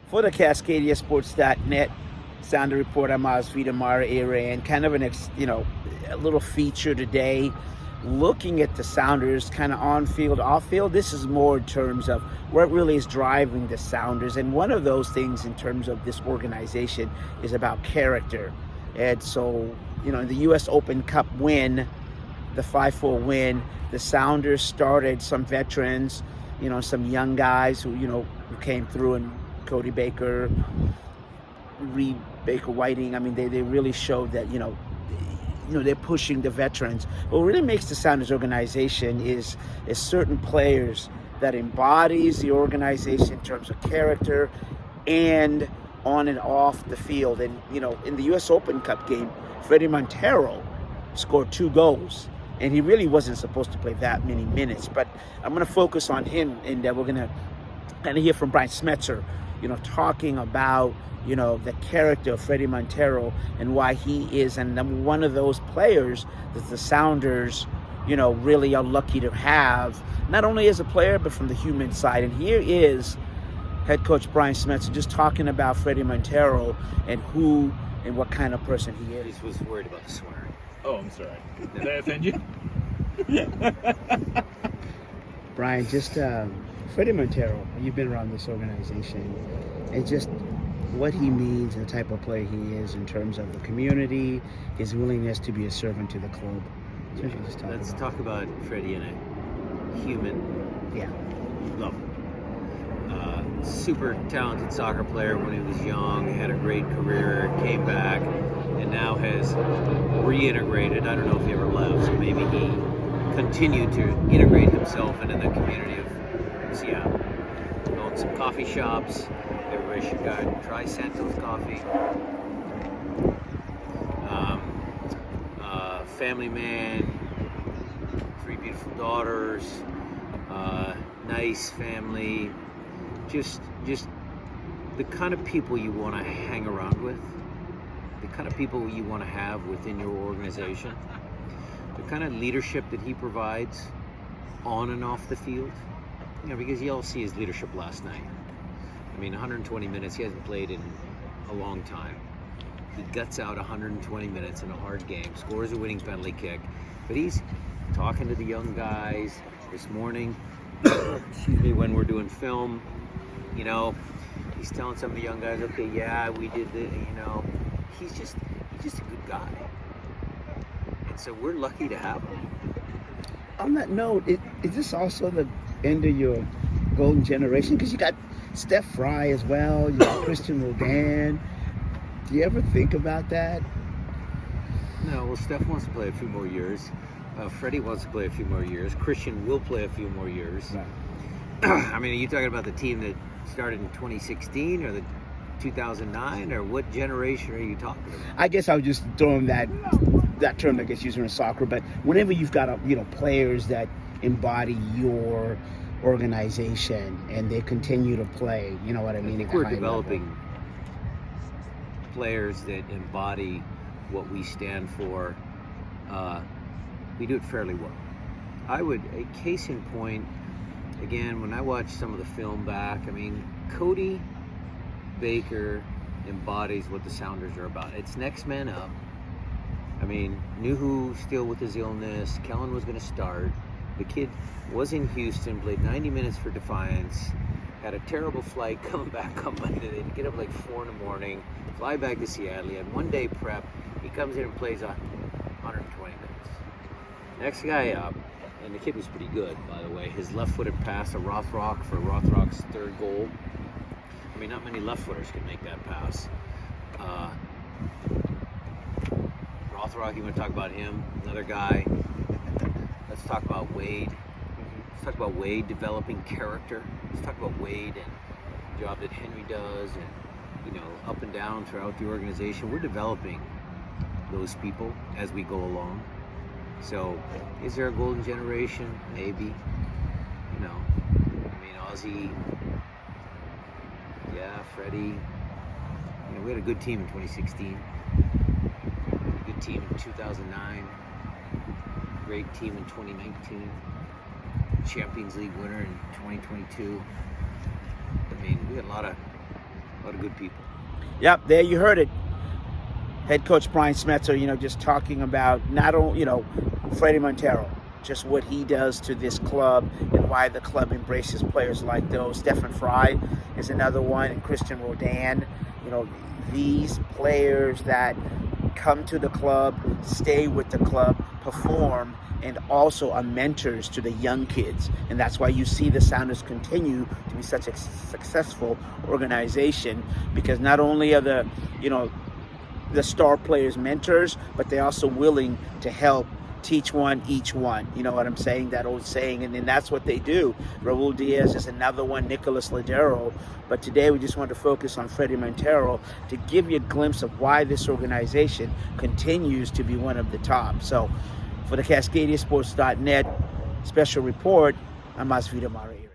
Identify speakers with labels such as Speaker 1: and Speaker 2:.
Speaker 1: For the Cascadia Sounder Report, I'm Fredy Montero, and kind of a little feature today, looking at the Sounders kind of on field, off field. This is more in terms of what really is driving the Sounders, and one of those things in terms of this organization is about character. And so, in the U.S. Open Cup win, the 5-4 win, the Sounders started some veterans, some young guys who came through, and Cody Baker, Reed Baker Whiting. I mean, they really showed that, they're pushing the veterans. What really makes the Sounders organization is certain players that embodies the organization in terms of character and on and off the field. And, in the U.S. Open Cup game, Fredy Montero scored 2 goals. And he really wasn't supposed to play that many minutes. But I'm going to focus on him, and we're going to kind of hear from Brian Smetzer, talking about, the character of Fredy Montero and why he is and one of those players that the Sounders, really are lucky to have, not only as a player, but from the human side. And here is head coach Brian Smetzer just talking about Fredy Montero and who and what kind of person he is.
Speaker 2: He was worried about the swearing.
Speaker 3: Oh, I'm sorry. Did I offend you?
Speaker 1: Brian, just Fredy Montero, you've been around this organization, and just what he means and the type of player he is in terms of the community, his willingness to be a servant to the club.
Speaker 2: Yeah. Let's talk about Fredy in a human level. Super talented soccer player when he was young, had a great career, came back, and now has reintegrated. I don't know if he ever left, so maybe he continued to integrate himself into the community of Seattle. Owned some coffee shops. Everybody should go try Santos coffee. Family man, 3 beautiful daughters, nice family. Just the kind of people you want to hang around with, the kind of people you want to have within your organization, the kind of leadership that he provides on and off the field. Because you all see his leadership last night. 120 minutes, he hasn't played in a long time. He guts out 120 minutes in a hard game, scores a winning penalty kick, but he's talking to the young guys this morning, when we're doing film, he's telling some of the young guys, okay, yeah, we did this, he's just a good guy. And so we're lucky to have him.
Speaker 1: On that note, is this also the end of your golden generation? Because you got Steph Fry as well, you got Christian Roldan. Do you ever think about that?
Speaker 2: No, well, Steph wants to play a few more years. Fredy wants to play a few more years. Christian will play a few more years. Right. Are you talking about the team that started in 2016 or the 2009, or what generation are you talking about?
Speaker 1: I guess I was just throwing that term that gets used in soccer, but whenever you've got players that embody your organization and they continue to play, you know what I mean?
Speaker 2: I think we're developing players that embody what we stand for. We do it fairly well. A case in point, again, when I watch some of the film back, Cody Baker embodies what the Sounders are about. It's next man up. Nuhu still with his illness. Kellen was going to start. The kid was in Houston, played 90 minutes for Defiance, had a terrible flight coming back on Monday. They'd get up like 4 in the morning, fly back to Seattle. He had 1 day prep. He comes in and plays 120 minutes. Next guy up, and the kid was pretty good, by the way. His left-footed pass to Rothrock for Rothrock's 3rd goal. Not many left-footers can make that pass. Rothrock, you want to talk about him? Another guy. Let's talk about Wade. Let's talk about Wade developing character. Let's talk about Wade and the job that Henry does, and up and down throughout the organization. We're developing those people as we go along. So, is there a golden generation? Maybe. Ozzy. Yeah, Fredy. We had a good team in 2016. A good team in 2009. Great team in 2019. Champions League winner in 2022. We had a lot of A lot of good people.
Speaker 1: Yep, there you heard it. Head coach Brian Smetzer, just talking about not only, Fredy Montero, just what he does to this club and why the club embraces players like those. Stefan Fry is another one, and Christian Rodan. These players that come to the club, stay with the club, perform, and also are mentors to the young kids. And that's why you see the Sounders continue to be such a successful organization, because not only are the star players mentors, but they're also willing to help teach one, each one. You know what I'm saying? That old saying. And then that's what they do. Raul Diaz is another one, Nicholas Ladero. But today we just want to focus on Fredy Montero to give you a glimpse of why this organization continues to be one of the top. So for the CascadiaSports.net special report, I'm Fredy Montero.